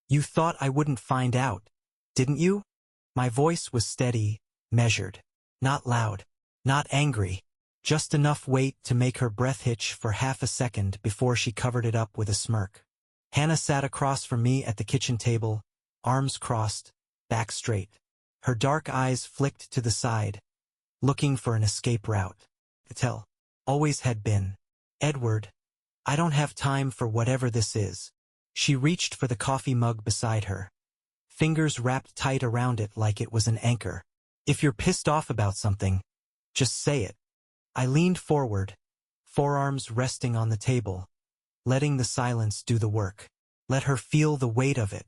You thought I wouldn't find out, didn't you? My voice was steady, measured. Not loud. Not angry. Just enough weight to make her breath hitch for half a second before she covered it up with a smirk. Hannah sat across from me at the kitchen table, arms crossed, back straight. Her dark eyes flicked to the side, looking for an escape route. Tell. Always had been. Edward, I don't have time for whatever this is. She reached for the coffee mug beside her. Fingers wrapped tight around it like it was an anchor. If you're pissed off about something, just say it. I leaned forward, forearms resting on the table, letting the silence do the work. Let her feel the weight of it.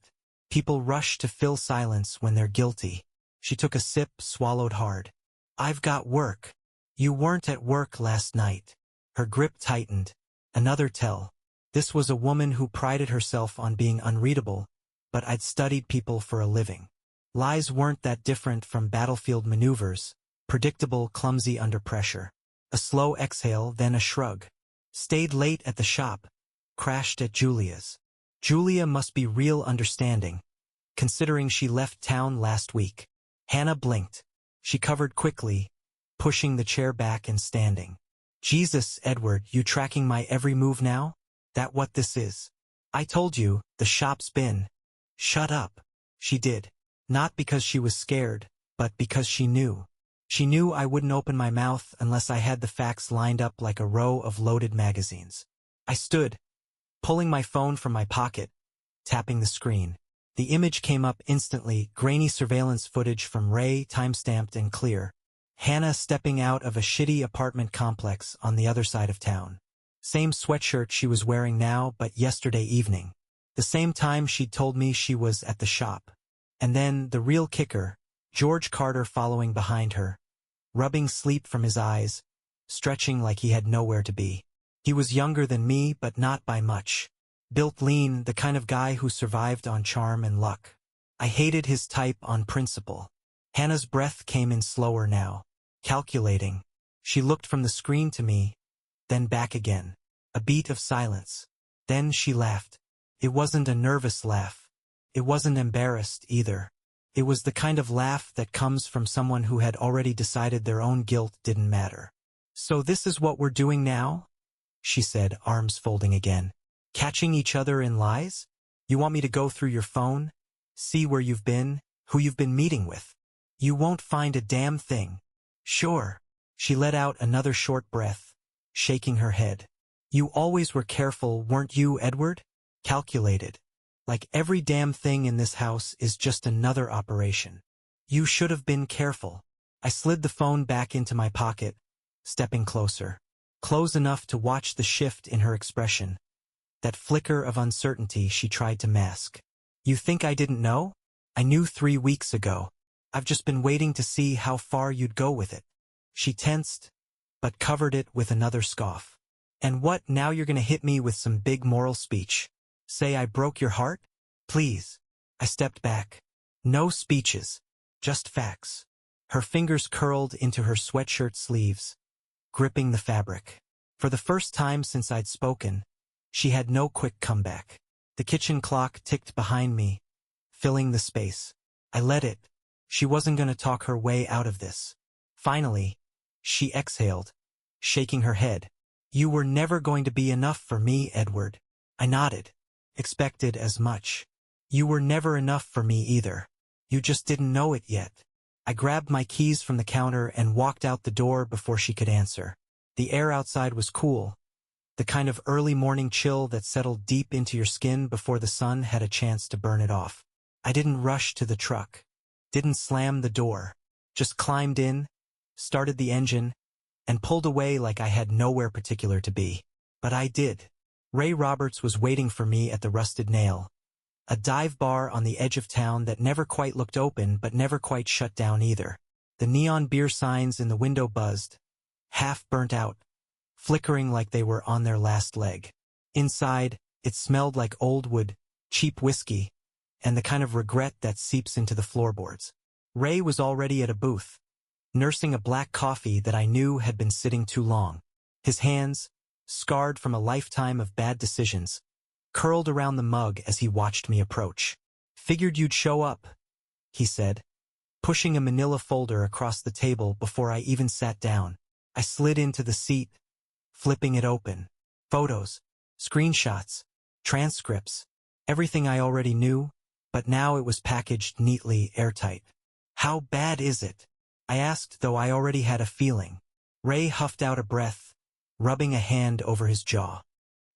People rush to fill silence when they're guilty. She took a sip, swallowed hard. I've got work. You weren't at work last night. Her grip tightened. Another tell. This was a woman who prided herself on being unreadable, but I'd studied people for a living. Lies weren't that different from battlefield maneuvers, predictable, clumsy under pressure. A slow exhale, then a shrug. Stayed late at the shop. Crashed at Julia's. Julia must be real understanding, considering she left town last week. Hannah blinked. She covered quickly, pushing the chair back and standing. Jesus, Edward, you tracking my every move now? That what this is? I told you, the shop's been. Shut up. She did. Not because she was scared, but because she knew. She knew I wouldn't open my mouth unless I had the facts lined up like a row of loaded magazines. I stood, pulling my phone from my pocket, tapping the screen. The image came up instantly, grainy surveillance footage from Ray, time-stamped and clear. Hannah stepping out of a shitty apartment complex on the other side of town. Same sweatshirt she was wearing now, but yesterday evening. The same time she'd told me she was at the shop. And then, the real kicker, George Carter following behind her, rubbing sleep from his eyes, stretching like he had nowhere to be. He was younger than me, but not by much. Built lean, the kind of guy who survived on charm and luck. I hated his type on principle. Hannah's breath came in slower now. Calculating. She looked from the screen to me, then back again. A beat of silence. Then she laughed. It wasn't a nervous laugh. It wasn't embarrassed either. It was the kind of laugh that comes from someone who had already decided their own guilt didn't matter. So this is what we're doing now? She said, arms folding again. Catching each other in lies? You want me to go through your phone? See where you've been, who you've been meeting with? You won't find a damn thing. Sure. She let out another short breath, shaking her head. You always were careful, weren't you, Edward? Calculated. Like every damn thing in this house is just another operation. You should have been careful. I slid the phone back into my pocket, stepping closer. Close enough to watch the shift in her expression. That flicker of uncertainty she tried to mask. You think I didn't know? I knew 3 weeks ago. I've just been waiting to see how far you'd go with it. She tensed, but covered it with another scoff. And what, now you're gonna hit me with some big moral speech? Say I broke your heart? Please. I stepped back. No speeches. Just facts. Her fingers curled into her sweatshirt sleeves, gripping the fabric. For the first time since I'd spoken, she had no quick comeback. The kitchen clock ticked behind me, filling the space. I let it. She wasn't going to talk her way out of this. Finally, she exhaled, shaking her head. You were never going to be enough for me, Edward. I nodded. Expected as much. You were never enough for me either. You just didn't know it yet. I grabbed my keys from the counter and walked out the door before she could answer. The air outside was cool, the kind of early morning chill that settled deep into your skin before the sun had a chance to burn it off. I didn't rush to the truck. Didn't slam the door. Just climbed in, started the engine, and pulled away like I had nowhere particular to be. But I did. Ray Roberts was waiting for me at the Rusted Nail, a dive bar on the edge of town that never quite looked open but never quite shut down either. The neon beer signs in the window buzzed, half burnt out, flickering like they were on their last leg. Inside, it smelled like old wood, cheap whiskey, and the kind of regret that seeps into the floorboards. Ray was already at a booth, nursing a black coffee that I knew had been sitting too long. His hands, scarred from a lifetime of bad decisions, curled around the mug as he watched me approach. Figured you'd show up, he said, pushing a manila folder across the table before I even sat down. I slid into the seat, flipping it open. Photos, screenshots, transcripts, everything I already knew, but now it was packaged neatly, airtight. How bad is it? I asked, though I already had a feeling. Ray huffed out a breath, rubbing a hand over his jaw.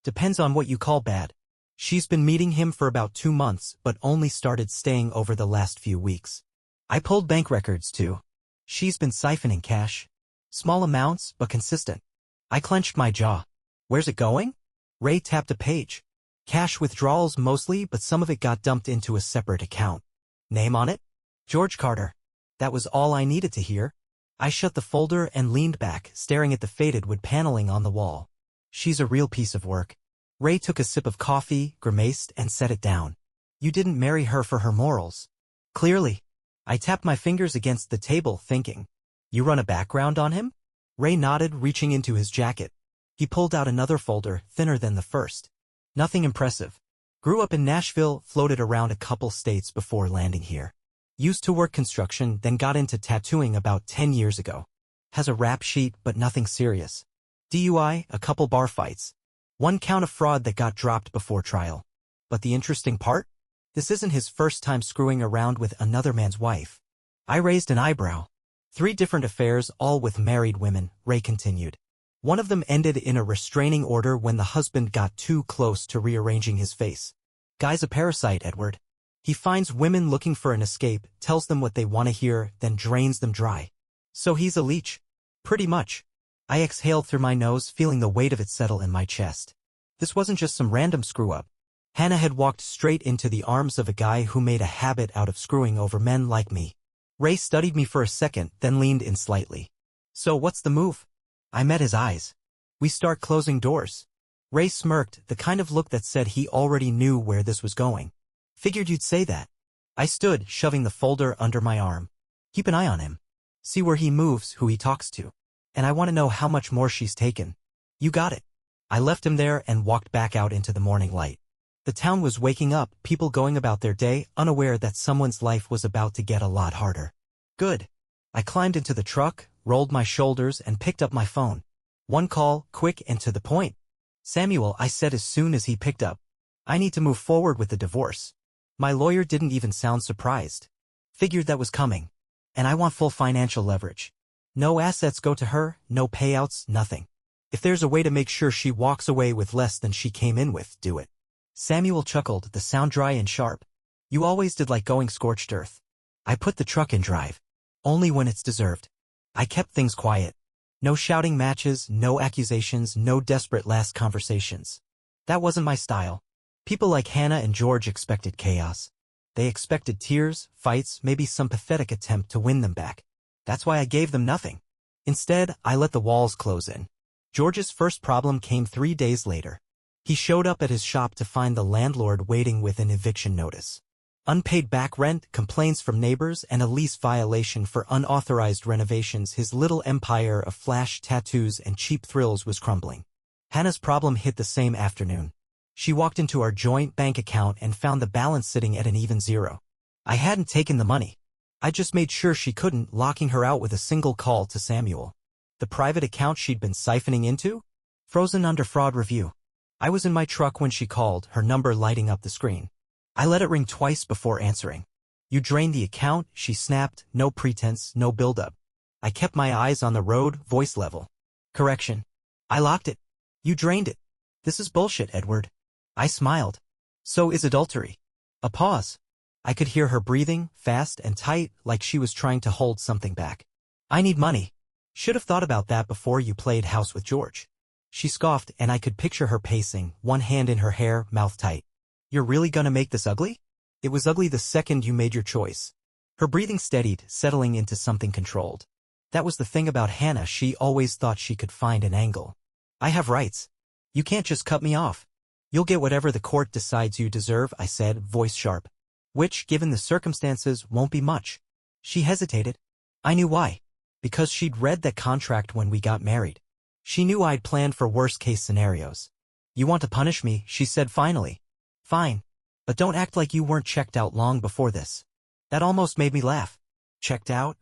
Depends on what you call bad. She's been meeting him for about 2 months, but only started staying over the last few weeks. I pulled bank records, too. She's been siphoning cash. Small amounts, but consistent. I clenched my jaw. Where's it going? Ray tapped a page. Cash withdrawals mostly, but some of it got dumped into a separate account. Name on it? George Carter. That was all I needed to hear. I shut the folder and leaned back, staring at the faded wood paneling on the wall. She's a real piece of work. Ray took a sip of coffee, grimaced, and set it down. You didn't marry her for her morals. Clearly. I tapped my fingers against the table, thinking. You run a background on him? Ray nodded, reaching into his jacket. He pulled out another folder, thinner than the first. Nothing impressive. Grew up in Nashville, floated around a couple states before landing here. Used to work construction, then got into tattooing about 10 years ago. Has a rap sheet, but nothing serious. DUI, a couple bar fights. 1 count of fraud that got dropped before trial. But the interesting part? This isn't his first time screwing around with another man's wife. I raised an eyebrow. 3 different affairs, all with married women, Ray continued. One of them ended in a restraining order when the husband got too close to rearranging his face. Guy's a parasite, Edward. He finds women looking for an escape, tells them what they want to hear, then drains them dry. So he's a leech. Pretty much. I exhaled through my nose, feeling the weight of it settle in my chest. This wasn't just some random screw-up. Hannah had walked straight into the arms of a guy who made a habit out of screwing over men like me. Ray studied me for a second, then leaned in slightly. So what's the move? I met his eyes. We start closing doors. Ray smirked, the kind of look that said he already knew where this was going. Figured you'd say that. I stood, shoving the folder under my arm. Keep an eye on him. See where he moves, who he talks to. And I want to know how much more she's taken. You got it. I left him there and walked back out into the morning light. The town was waking up, people going about their day, unaware that someone's life was about to get a lot harder. Good. I climbed into the truck, rolled my shoulders, and picked up my phone. 1 call, quick and to the point. Samuel, I said as soon as he picked up. I need to move forward with the divorce. My lawyer didn't even sound surprised. Figured that was coming. And I want full financial leverage. No assets go to her, no payouts, nothing. If there's a way to make sure she walks away with less than she came in with, do it. Samuel chuckled, the sound dry and sharp. You always did like going scorched earth. I put the truck in drive. Only when it's deserved. I kept things quiet. No shouting matches, no accusations, no desperate last conversations. That wasn't my style. People like Hannah and George expected chaos. They expected tears, fights, maybe some pathetic attempt to win them back. That's why I gave them nothing. Instead, I let the walls close in. George's first problem came 3 days later. He showed up at his shop to find the landlord waiting with an eviction notice. Unpaid back rent, complaints from neighbors, and a lease violation for unauthorized renovations. His little empire of flash tattoos and cheap thrills was crumbling. Hannah's problem hit the same afternoon. She walked into our joint bank account and found the balance sitting at an even 0. I hadn't taken the money. I just made sure she couldn't, locking her out with a single call to Samuel. The private account she'd been siphoning into? Frozen under fraud review. I was in my truck when she called, her number lighting up the screen. I let it ring twice before answering. You drained the account, she snapped, no pretense, no buildup. I kept my eyes on the road, voice level. Correction. I locked it. You drained it. This is bullshit, Edward. I smiled. So is adultery. A pause. I could hear her breathing, fast and tight, like she was trying to hold something back. I need money. Should have thought about that before you played house with George. She scoffed, and I could picture her pacing, one hand in her hair, mouth tight. You're really gonna make this ugly? It was ugly the second you made your choice. Her breathing steadied, settling into something controlled. That was the thing about Hannah, she always thought she could find an angle. I have rights. You can't just cut me off. You'll get whatever the court decides you deserve, I said, voice sharp. Which, given the circumstances, won't be much. She hesitated. I knew why. Because she'd read that contract when we got married. She knew I'd planned for worst-case scenarios. You want to punish me, she said finally. Fine. But don't act like you weren't checked out long before this. That almost made me laugh. Checked out?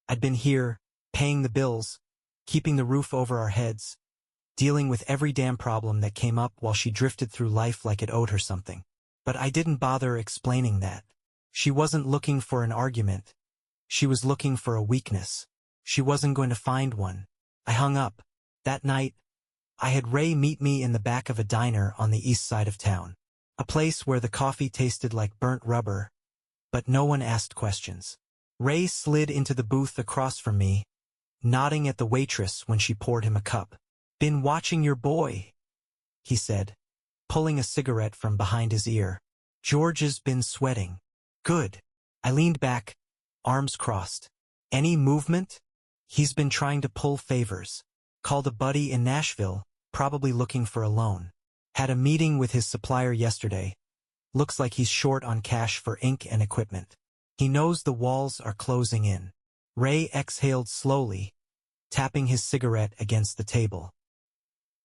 I'd been here, paying the bills, keeping the roof over our heads, dealing with every damn problem that came up while she drifted through life like it owed her something. But I didn't bother explaining that. She wasn't looking for an argument. She was looking for a weakness. She wasn't going to find one. I hung up. That night, I had Ray meet me in the back of a diner on the east side of town. A place where the coffee tasted like burnt rubber, but no one asked questions. Ray slid into the booth across from me, nodding at the waitress when she poured him a cup. "Been watching your boy," he said, pulling a cigarette from behind his ear. "George's been sweating." "Good." I leaned back, arms crossed. "Any movement?" "He's been trying to pull favors. Called a buddy in Nashville, probably looking for a loan. Had a meeting with his supplier yesterday. Looks like he's short on cash for ink and equipment. He knows the walls are closing in." Ray exhaled slowly, tapping his cigarette against the table.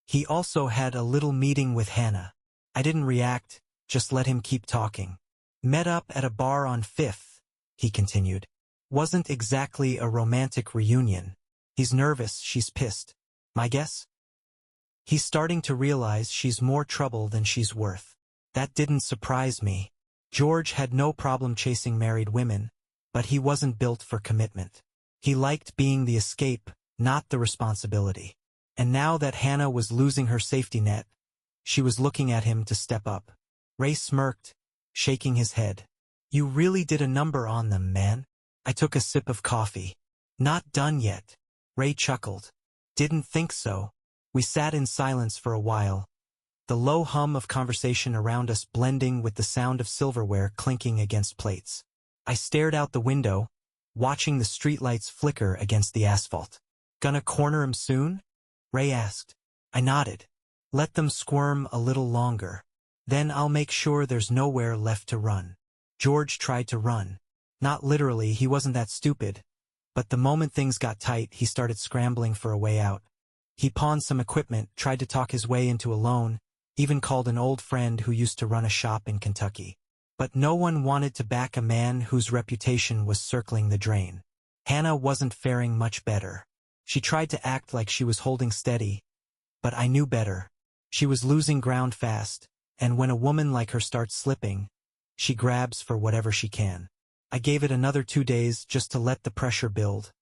"He also had a little meeting with Hannah." I didn't react, just let him keep talking. "Met up at a bar on 5th, he continued. "Wasn't exactly a romantic reunion. He's nervous, she's pissed. My guess? He's starting to realize she's more trouble than she's worth." That didn't surprise me. George had no problem chasing married women, but he wasn't built for commitment. He liked being the escape, not the responsibility. And now that Hannah was losing her safety net, she was looking at him to step up. Ray smirked, shaking his head. "You really did a number on them, man." I took a sip of coffee. "Not done yet." Ray chuckled. "Didn't think so." We sat in silence for a while, the low hum of conversation around us blending with the sound of silverware clinking against plates. I stared out the window, watching the streetlights flicker against the asphalt. "Gonna corner 'em soon?" Ray asked. I nodded. "Let them squirm a little longer. Then I'll make sure there's nowhere left to run." George tried to run. Not literally, he wasn't that stupid. But the moment things got tight, he started scrambling for a way out. He pawned some equipment, tried to talk his way into a loan, even called an old friend who used to run a shop in Kentucky. But no one wanted to back a man whose reputation was circling the drain. Hannah wasn't faring much better. She tried to act like she was holding steady, but I knew better. She was losing ground fast, and when a woman like her starts slipping, she grabs for whatever she can. I gave it another 2 days just to let the pressure build.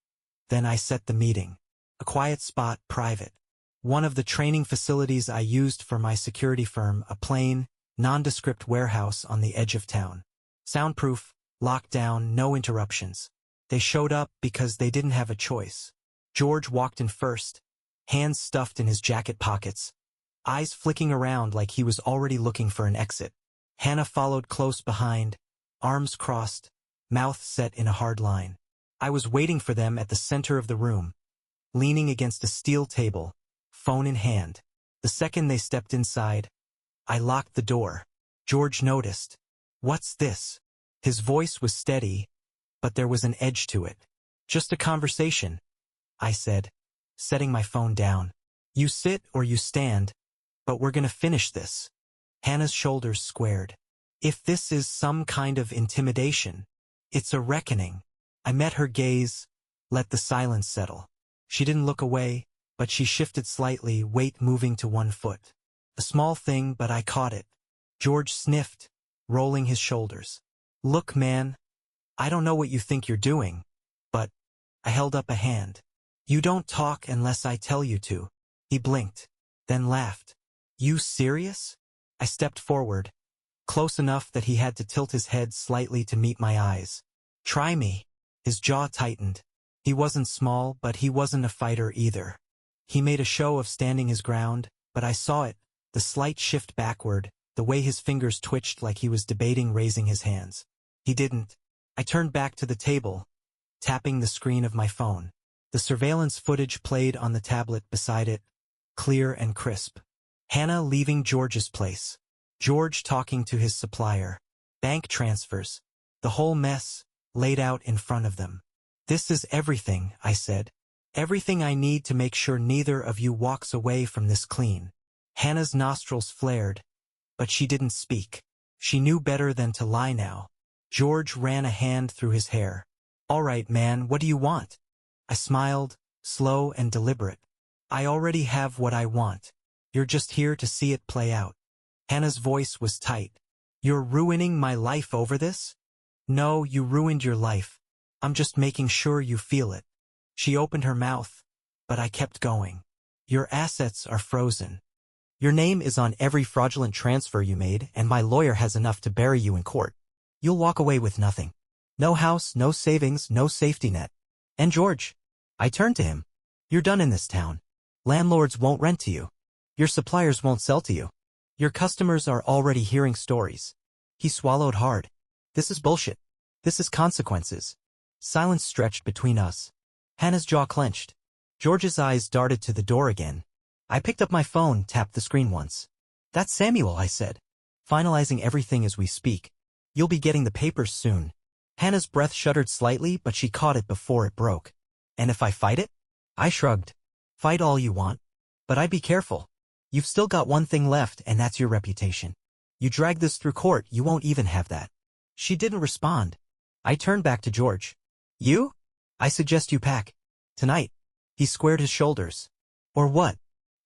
Then I set the meeting. A quiet spot, private. One of the training facilities I used for my security firm, a plain, nondescript warehouse on the edge of town. Soundproof, locked down, no interruptions. They showed up because they didn't have a choice. George walked in first, hands stuffed in his jacket pockets, eyes flicking around like he was already looking for an exit. Hannah followed close behind, arms crossed, mouth set in a hard line. I was waiting for them at the center of the room, leaning against a steel table, phone in hand. The second they stepped inside, I locked the door. George noticed. "What's this?" His voice was steady, but there was an edge to it. "Just a conversation," I said, setting my phone down. "You sit or you stand, but we're gonna finish this." Hannah's shoulders squared. "If this is some kind of intimidation, it's a reckoning." I met her gaze, let the silence settle. She didn't look away, but she shifted slightly, weight moving to one foot. A small thing, but I caught it. George sniffed, rolling his shoulders. "Look, man, I don't know what you think you're doing, but..." I held up a hand. "You don't talk unless I tell you to." He blinked, then laughed. "You serious?" I stepped forward, close enough that he had to tilt his head slightly to meet my eyes. "Try me." His jaw tightened. He wasn't small, but he wasn't a fighter either. He made a show of standing his ground, but I saw it, the slight shift backward, the way his fingers twitched like he was debating raising his hands. He didn't. I turned back to the table, tapping the screen of my phone. The surveillance footage played on the tablet beside it, clear and crisp. Hannah leaving George's place. George talking to his supplier. Bank transfers. The whole mess, laid out in front of them. "This is everything," I said. "Everything I need to make sure neither of you walks away from this clean." Hannah's nostrils flared, but she didn't speak. She knew better than to lie now. George ran a hand through his hair. "All right, man, what do you want?" I smiled, slow and deliberate. "I already have what I want. You're just here to see it play out." Hannah's voice was tight. "You're ruining my life over this?" "No, you ruined your life. I'm just making sure you feel it." She opened her mouth, but I kept going. "Your assets are frozen. Your name is on every fraudulent transfer you made, and my lawyer has enough to bury you in court. You'll walk away with nothing. No house, no savings, no safety net. And George," I turned to him, "you're done in this town. Landlords won't rent to you. Your suppliers won't sell to you. Your customers are already hearing stories." He swallowed hard. "This is bullshit. This is consequences." Silence stretched between us. Hannah's jaw clenched. George's eyes darted to the door again. I picked up my phone, tapped the screen once. "That's Samuel," I said. "Finalizing everything as we speak. You'll be getting the papers soon." Hannah's breath shuddered slightly, but she caught it before it broke. "And if I fight it?" I shrugged. "Fight all you want. But I'd be careful. You've still got one thing left, and that's your reputation. You drag this through court, you won't even have that." She didn't respond. I turned back to George. "You? I suggest you pack. Tonight." He squared his shoulders. "Or what?"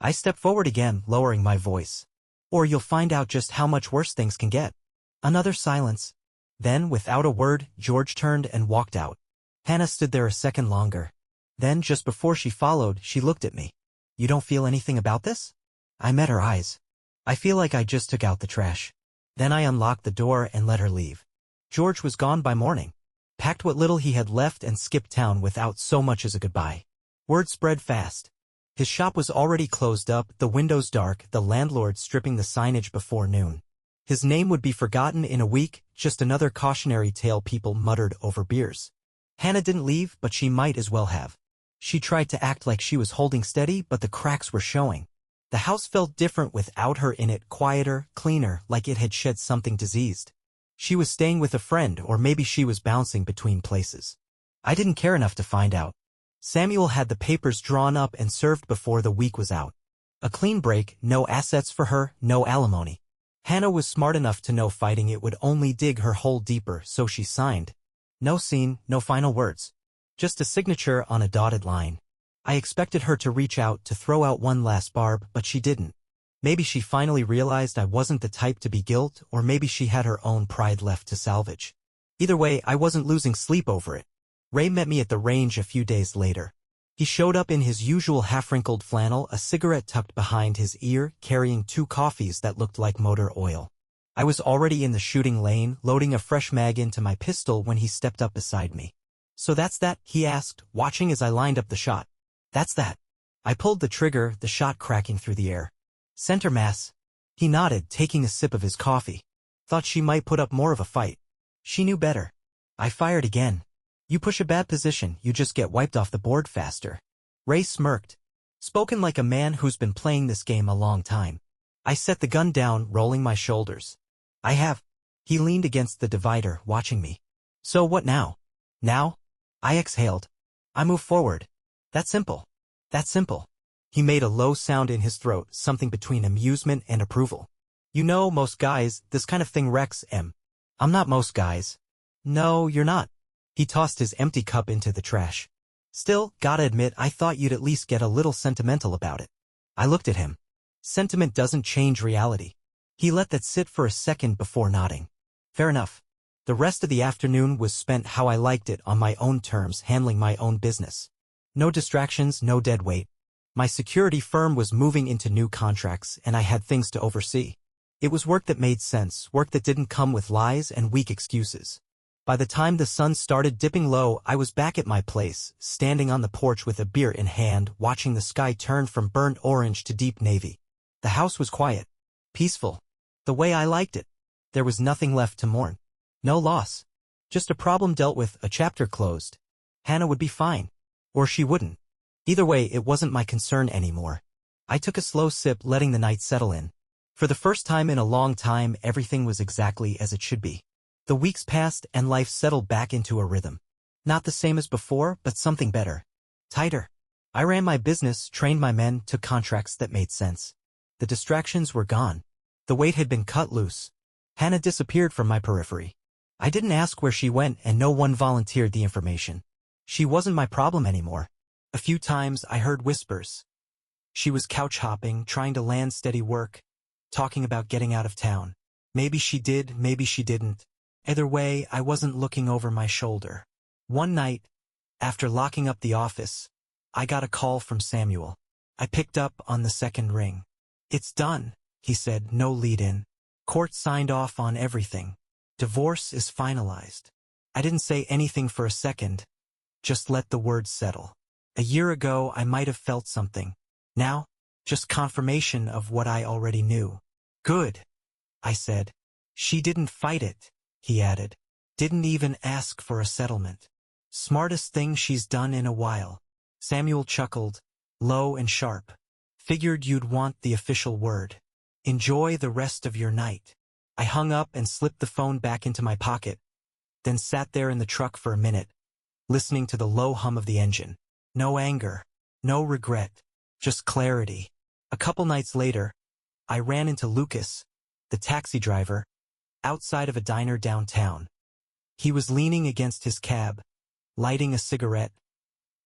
I stepped forward again, lowering my voice. "Or you'll find out just how much worse things can get." Another silence. Then, without a word, George turned and walked out. Hannah stood there a second longer. Then, just before she followed, she looked at me. "You don't feel anything about this?" I met her eyes. "I feel like I just took out the trash." Then I unlocked the door and let her leave. George was gone by morning. Packed what little he had left and skipped town without so much as a goodbye. Word spread fast. His shop was already closed up, the windows dark, the landlord stripping the signage before noon. His name would be forgotten in a week, just another cautionary tale people muttered over beers. Hannah didn't leave, but she might as well have. She tried to act like she was holding steady, but the cracks were showing. The house felt different without her in it, quieter, cleaner, like it had shed something diseased. She was staying with a friend, or maybe she was bouncing between places. I didn't care enough to find out. Samuel had the papers drawn up and served before the week was out. A clean break, no assets for her, no alimony. Hannah was smart enough to know fighting it would only dig her hole deeper, so she signed. No scene, no final words. Just a signature on a dotted line. I expected her to reach out to throw out one last barb, but she didn't. Maybe she finally realized I wasn't the type to be guilt, or maybe she had her own pride left to salvage. Either way, I wasn't losing sleep over it. Ray met me at the range a few days later. He showed up in his usual half-wrinkled flannel, a cigarette tucked behind his ear, carrying 2 coffees that looked like motor oil. I was already in the shooting lane, loading a fresh mag into my pistol when he stepped up beside me. "So that's that?" he asked, watching as I lined up the shot. "That's that." I pulled the trigger, the shot cracking through the air. "Center mass." He nodded, taking a sip of his coffee. Thought she might put up more of a fight. She knew better. I fired again. "You push a bad position, you just get wiped off the board faster." Ray smirked. Spoken like a man who's been playing this game a long time. I set the gun down, rolling my shoulders. "I have." He leaned against the divider, watching me. "So what now?" "Now?" I exhaled. "I move forward. That's simple. That's simple." He made a low sound in his throat, something between amusement and approval. "You know, most guys, this kind of thing wrecks, em." "I'm not most guys." "No, you're not." He tossed his empty cup into the trash. "Still, gotta admit, I thought you'd at least get a little sentimental about it." I looked at him. Sentiment doesn't change reality. He let that sit for a second before nodding. "Fair enough." The rest of the afternoon was spent how I liked it, on my own terms, handling my own business. No distractions, no dead weight. My security firm was moving into new contracts, and I had things to oversee. It was work that made sense, work that didn't come with lies and weak excuses. By the time the sun started dipping low, I was back at my place, standing on the porch with a beer in hand, watching the sky turn from burnt orange to deep navy. The house was quiet. Peaceful. The way I liked it. There was nothing left to mourn. No loss. Just a problem dealt with, a chapter closed. Hannah would be fine. Or she wouldn't. Either way, it wasn't my concern anymore. I took a slow sip, letting the night settle in. For the first time in a long time, everything was exactly as it should be. The weeks passed and life settled back into a rhythm. Not the same as before, but something better. Tighter. I ran my business, trained my men, took contracts that made sense. The distractions were gone. The weight had been cut loose. Hannah disappeared from my periphery. I didn't ask where she went and no one volunteered the information. She wasn't my problem anymore. A few times I heard whispers. She was couch hopping, trying to land steady work, talking about getting out of town. Maybe she did, maybe she didn't. Either way, I wasn't looking over my shoulder. One night, after locking up the office, I got a call from Samuel. I picked up on the second ring. "It's done," he said, no lead-in. "Court signed off on everything. Divorce is finalized." I didn't say anything for a second, just let the words settle. A year ago, I might have felt something. Now, just confirmation of what I already knew. "Good," I said. "She didn't fight it," he added. "Didn't even ask for a settlement. Smartest thing she's done in a while." Samuel chuckled, low and sharp. "Figured you'd want the official word. Enjoy the rest of your night." I hung up and slipped the phone back into my pocket, then sat there in the truck for a minute, listening to the low hum of the engine. No anger, no regret, just clarity. A couple nights later, I ran into Lucas, the taxi driver, outside of a diner downtown. He was leaning against his cab, lighting a cigarette,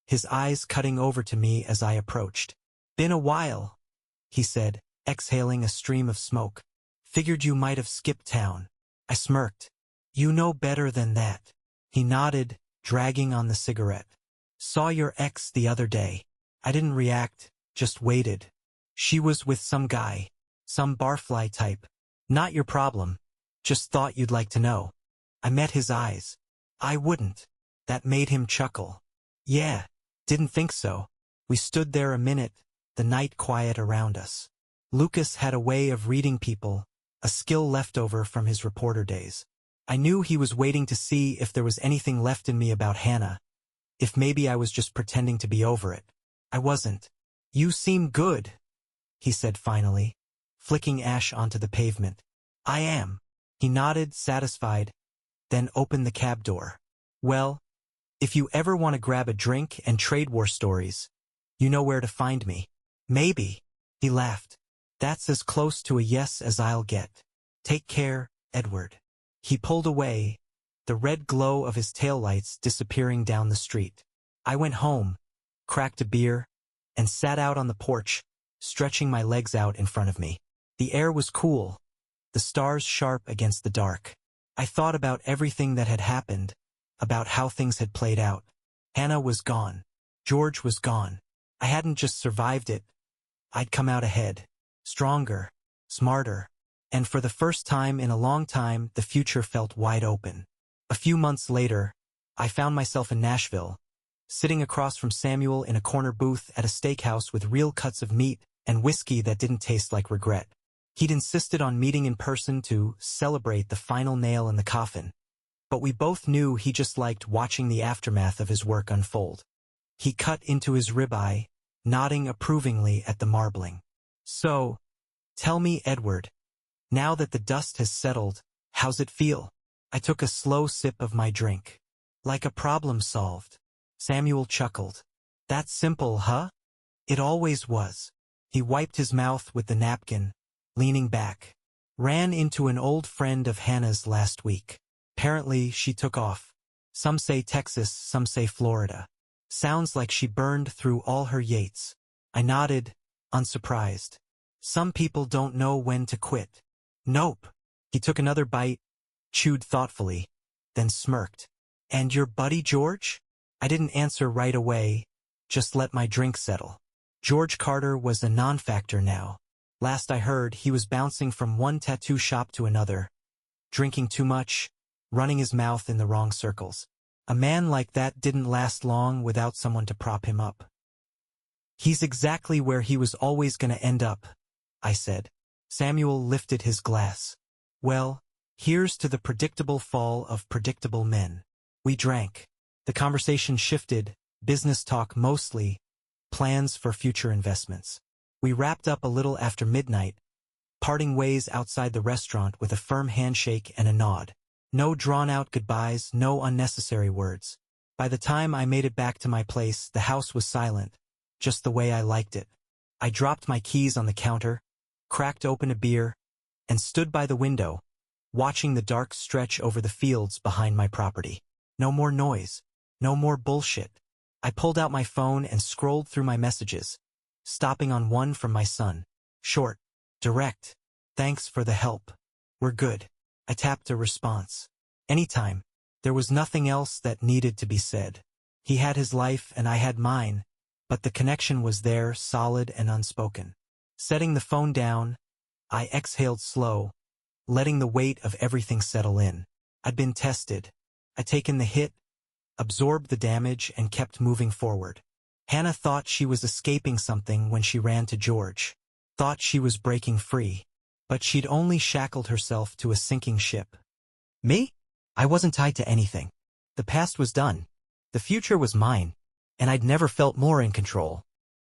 his eyes cutting over to me as I approached. "Been a while," he said, exhaling a stream of smoke. "Figured you might have skipped town." I smirked. "You know better than that." He nodded, dragging on the cigarette. "Saw your ex the other day." I didn't react, just waited. "She was with some guy. Some barfly type. Not your problem. Just thought you'd like to know." I met his eyes. "I wouldn't." That made him chuckle. "Yeah, didn't think so." We stood there a minute, the night quiet around us. Lucas had a way of reading people, a skill left over from his reporter days. I knew he was waiting to see if there was anything left in me about Hannah, if maybe I was just pretending to be over it. I wasn't. "You seem good," he said finally, flicking ash onto the pavement. "I am." He nodded, satisfied, then opened the cab door. "Well, if you ever want to grab a drink and trade war stories, you know where to find me." "Maybe." He laughed. "That's as close to a yes as I'll get. Take care, Edward." He pulled away, the red glow of his taillights disappearing down the street. I went home, cracked a beer, and sat out on the porch, stretching my legs out in front of me. The air was cool, the stars sharp against the dark. I thought about everything that had happened, about how things had played out. Hannah was gone. George was gone. I hadn't just survived it. I'd come out ahead, stronger, smarter, and for the first time in a long time, the future felt wide open. A few months later, I found myself in Nashville, sitting across from Samuel in a corner booth at a steakhouse with real cuts of meat and whiskey that didn't taste like regret. He'd insisted on meeting in person to celebrate the final nail in the coffin, but we both knew he just liked watching the aftermath of his work unfold. He cut into his ribeye, nodding approvingly at the marbling. "So, tell me, Edward, now that the dust has settled, how's it feel?" I took a slow sip of my drink. "Like a problem solved." Samuel chuckled. "That's simple, huh?" "It always was." He wiped his mouth with the napkin, leaning back. "Ran into an old friend of Hannah's last week. Apparently she took off. Some say Texas, some say Florida. Sounds like she burned through all her yates." I nodded, unsurprised. Some people don't know when to quit. "Nope." He took another bite, chewed thoughtfully, then smirked. "And your buddy George?" I didn't answer right away, just let my drink settle. George Carter was a non-factor now. Last I heard, he was bouncing from one tattoo shop to another, drinking too much, running his mouth in the wrong circles. A man like that didn't last long without someone to prop him up. "He's exactly where he was always going to end up," I said. Samuel lifted his glass. "Well, here's to the predictable fall of predictable men." We drank. The conversation shifted, business talk mostly, plans for future investments. We wrapped up a little after midnight, parting ways outside the restaurant with a firm handshake and a nod. No drawn-out goodbyes, no unnecessary words. By the time I made it back to my place, the house was silent, just the way I liked it. I dropped my keys on the counter, cracked open a beer, and stood by the window, watching the dark stretch over the fields behind my property. No more noise. No more bullshit. I pulled out my phone and scrolled through my messages, stopping on one from my son. Short. Direct. Thanks for the help. We're good. I tapped a response. Anytime. There was nothing else that needed to be said. He had his life and I had mine, but the connection was there, solid and unspoken. Setting the phone down, I exhaled slow, letting the weight of everything settle in. I'd been tested. I'd taken the hit, absorbed the damage, and kept moving forward. Hannah thought she was escaping something when she ran to George. Thought she was breaking free. But she'd only shackled herself to a sinking ship. Me? I wasn't tied to anything. The past was done. The future was mine. And I'd never felt more in control.